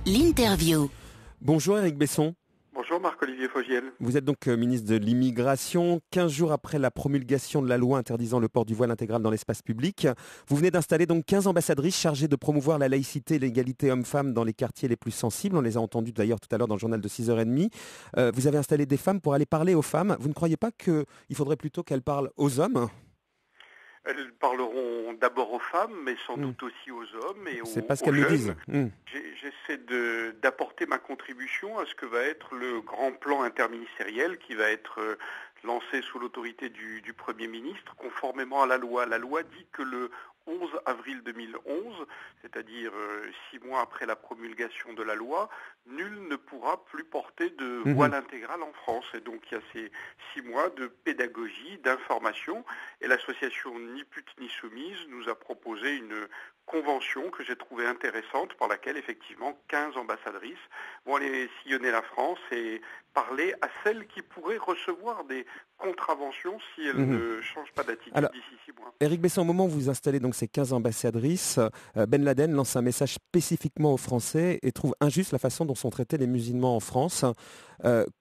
L'interview. Bonjour Éric Besson. Bonjour Marc-Olivier Fogiel. Vous êtes donc ministre de l'Immigration. 15 jours après la promulgation de la loi interdisant le port du voile intégral dans l'espace public, vous venez d'installer donc 15 ambassadrices chargées de promouvoir la laïcité et l'égalité hommes-femmes dans les quartiers les plus sensibles. On les a entendues d'ailleurs tout à l'heure dans le journal de 6h30. Vous avez installé des femmes pour aller parler aux femmes. Vous ne croyez pas qu'il faudrait plutôt qu'elles parlent aux hommes ? Elles parleront d'abord aux femmes, mais sans doute aussi aux hommes et aux jeunes. C'est pas ce qu'elles nous disent. J'essaie d'apporter ma contribution à ce que va être le grand plan interministériel qui va être lancé sous l'autorité du Premier ministre, conformément à la loi. La loi dit que le 11 avril 2011, c'est-à-dire 6 mois après la promulgation de la loi, nul ne pourra plus porter de voile intégral en France. Et donc il y a ces 6 mois de pédagogie, d'information, et l'association Ni Pute Ni Soumise nous a proposé une convention que j'ai trouvée intéressante, par laquelle effectivement 15 ambassadrices vont aller sillonner la France et parler à celles qui pourraient recevoir des contraventions si elles ne changent pas d'attitude d'ici 6 mois. Éric Besson, au moment où vous installez donc ces 15 ambassadrices, Ben Laden lance un message spécifiquement aux Français et trouve injuste la façon dont sont traités les musulmans en France.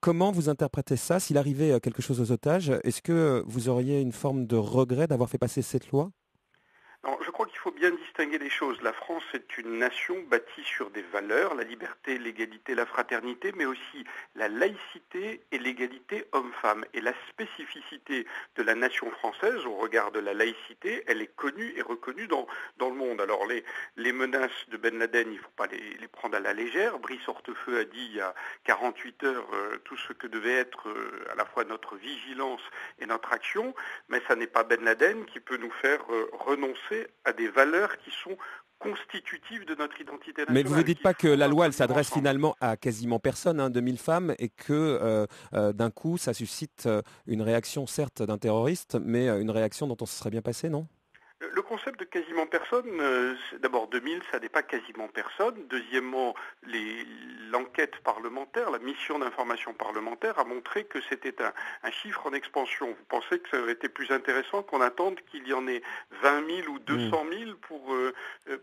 Comment vous interprétez ça? S'il arrivait quelque chose aux otages, est-ce que vous auriez une forme de regret d'avoir fait passer cette loi? Non, je crois qu'il faut bien distinguer les choses. La France est une nation bâtie sur des valeurs, la liberté, l'égalité, la fraternité, mais aussi la laïcité et l'égalité homme-femme. Et la spécificité de la nation française au regard de la laïcité, elle est connue et reconnue dans le monde. Alors les menaces de Ben Laden, il ne faut pas les prendre à la légère. Brice Hortefeux a dit il y a 48 heures tout ce que devait être à la fois notre vigilance et notre action, mais ça n'est pas Ben Laden qui peut nous faire renoncer à des valeurs qui sont constitutives de notre identité nationale. Mais vous ne dites pas que la loi, elle s'adresse finalement à quasiment personne, 2000 femmes, et que d'un coup, ça suscite une réaction, certes, d'un terroriste, mais une réaction dont on se serait bien passé, non ? Le concept de quasiment personne, d'abord 2000, ça n'est pas quasiment personne. Deuxièmement, l'enquête parlementaire, la mission d'information parlementaire a montré que c'était un chiffre en expansion. Vous pensez que ça aurait été plus intéressant qu'on attende qu'il y en ait 20 000 ou 200 000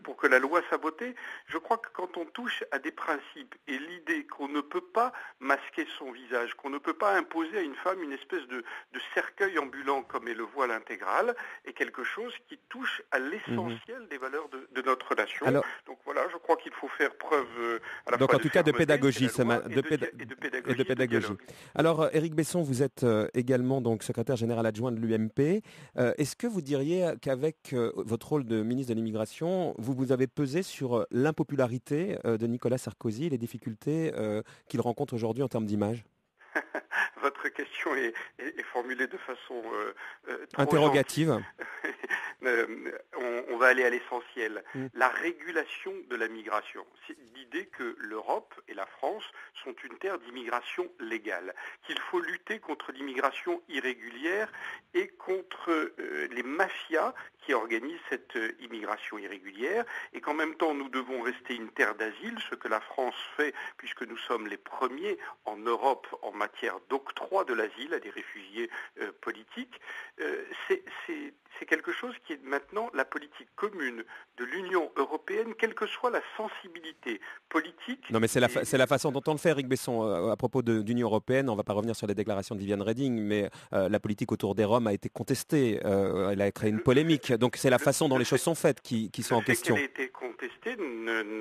pour que la loi soit votée? Je crois que quand on touche à des principes et l'idée qu'on ne peut pas masquer son visage, qu'on ne peut pas imposer à une femme une espèce de cercueil ambulant comme est le voile intégral, est quelque chose qui touche à l'essentiel des valeurs de notre nation. Alors, donc voilà, je crois qu'il faut faire preuve à la fois de pédagogie, et de pédagogie. Alors Éric Besson, vous êtes également donc secrétaire général adjoint de l'UMP. Est-ce que vous diriez qu'avec votre rôle de ministre de l'Immigration, vous avez pesé sur l'impopularité de Nicolas Sarkozy et les difficultés qu'il rencontre aujourd'hui en termes d'image? Votre question est formulée de façon interrogative. On va aller à l'essentiel. La régulation de la migration. C'est l'idée que l'Europe et la France sont une terre d'immigration légale, qu'il faut lutter contre l'immigration irrégulière et contre les mafias qui organisent cette immigration irrégulière, et qu'en même temps nous devons rester une terre d'asile, ce que la France fait puisque nous sommes les premiers en Europe en matière d'octroi de l'asile à des réfugiés politiques. C'est quelque chose qui est maintenant la politique commune de l'Union européenne, quelle que soit la sensibilité politique. Non, mais c'est la façon dont on le fait, Éric Besson. À propos de l'Union européenne, on ne va pas revenir sur les déclarations de Viviane Reding, mais la politique autour des Roms a été contestée. Elle a créé une polémique. Donc c'est la façon dont les choses sont faites qui sont en question. Le fait qu'elle ait été contestée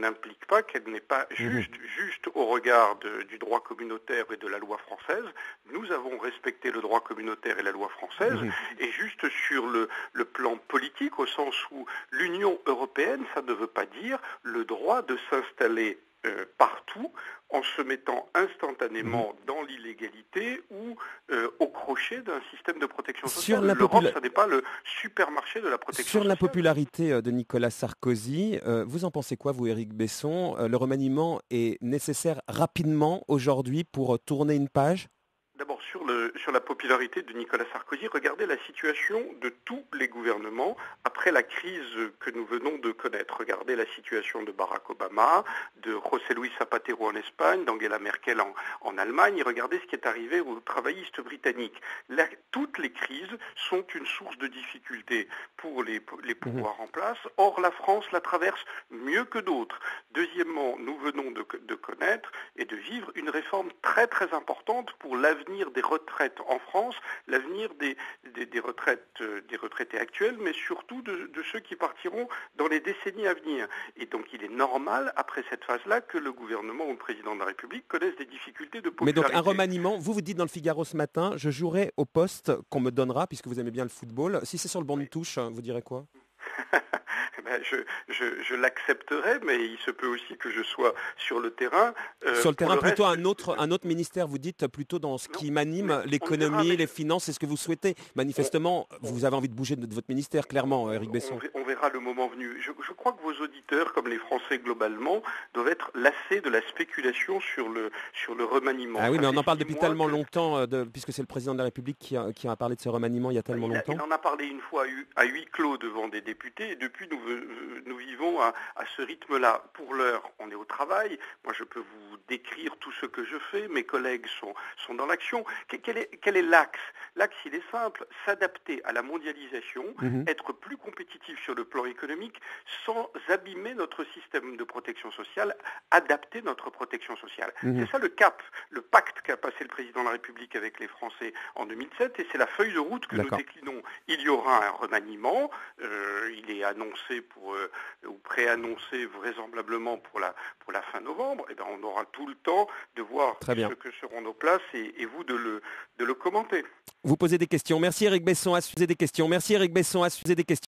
n'implique pas qu'elle n'est pas juste au regard du droit communautaire et de la loi française. Nous avons respecté le droit communautaire et la loi française, et juste sur le plan politique, au sens où l'Union européenne, ça ne veut pas dire le droit de s'installer partout en se mettant instantanément dans l'illégalité ou au crochet d'un système de protection sociale. L'Europe, ça n'est pas le supermarché de la protection sociale. Sur la popularité de Nicolas Sarkozy, vous en pensez quoi, vous, Éric Besson? Le remaniement est nécessaire rapidement aujourd'hui pour tourner une page? D'abord, sur la popularité de Nicolas Sarkozy, regardez la situation de tous les gouvernements après la crise que nous venons de connaître. Regardez la situation de Barack Obama, de José Luis Zapatero en Espagne, d'Angela Merkel en Allemagne, et regardez ce qui est arrivé aux travaillistes britanniques. Toutes les crises sont une source de difficulté pour les pouvoirs en place. Or, la France la traverse mieux que d'autres. Deuxièmement, nous venons de permettre et de vivre une réforme très très importante pour l'avenir des retraites en France, l'avenir des retraités actuels, mais surtout de ceux qui partiront dans les décennies à venir. Et donc il est normal, après cette phase-là, que le gouvernement ou le président de la République connaissent des difficultés de popularité. Mais donc un remaniement, vous dites dans le Figaro ce matin, je jouerai au poste qu'on me donnera, puisque vous aimez bien le football. Si c'est sur le banc de touche, vous direz quoi? Je l'accepterai, mais il se peut aussi que je sois sur le terrain. Sur le terrain, plutôt un autre ministère, vous dites plutôt dans ce qui m'anime, l'économie, les finances, c'est ce que vous souhaitez. Manifestement, vous avez envie de bouger de votre ministère, clairement, Éric Besson. On verra le moment venu. Je crois que vos auditeurs, comme les Français globalement, doivent être lassés de la spéculation sur le remaniement. Ah oui, mais on en parle depuis tellement longtemps, puisque c'est le président de la République qui a parlé de ce remaniement il y a tellement longtemps. Il en a parlé une fois à huis clos devant des députés, et depuis nous vivons à ce rythme-là. Pour l'heure, on est au travail. Moi, je peux vous décrire tout ce que je fais. Mes collègues sont dans l'action. Quel est l'axe? L'axe, il est simple. S'adapter à la mondialisation, être plus compétitif sur le plan économique, sans abîmer notre système de protection sociale, adapter notre protection sociale. C'est ça le cap, le pacte qu'a passé le président de la République avec les Français en 2007, et c'est la feuille de route que nous déclinons. Il y aura un remaniement. Il est annoncé ou préannoncé vraisemblablement pour la fin novembre. Et bien, on aura tout le temps de voir ce que seront nos places et vous de le commenter. Vous posez des questions. Merci Éric Besson. À poser des questions. Merci Éric Besson. À poser des questions.